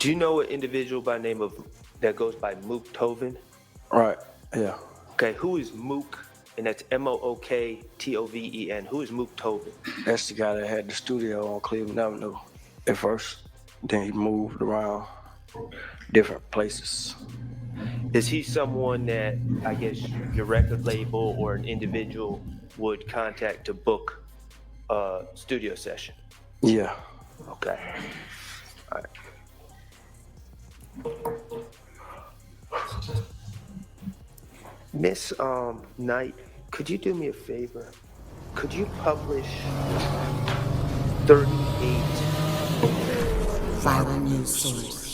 Do you know an individual by name of that goes by MOOK TOVEN? Right. Yeah. Okay, who is MOOK? And that's MOOKTOVEN. Who is MOOK TOVEN? That's the guy that had the studio on Cleveland Avenue at first. Then he moved around different places. Is he someone that I guess your record label or an individual would contact to book a studio session? Yeah. Okay. All right. Miss Knight, could you do me a favor? Could you publish 38? Viral news source.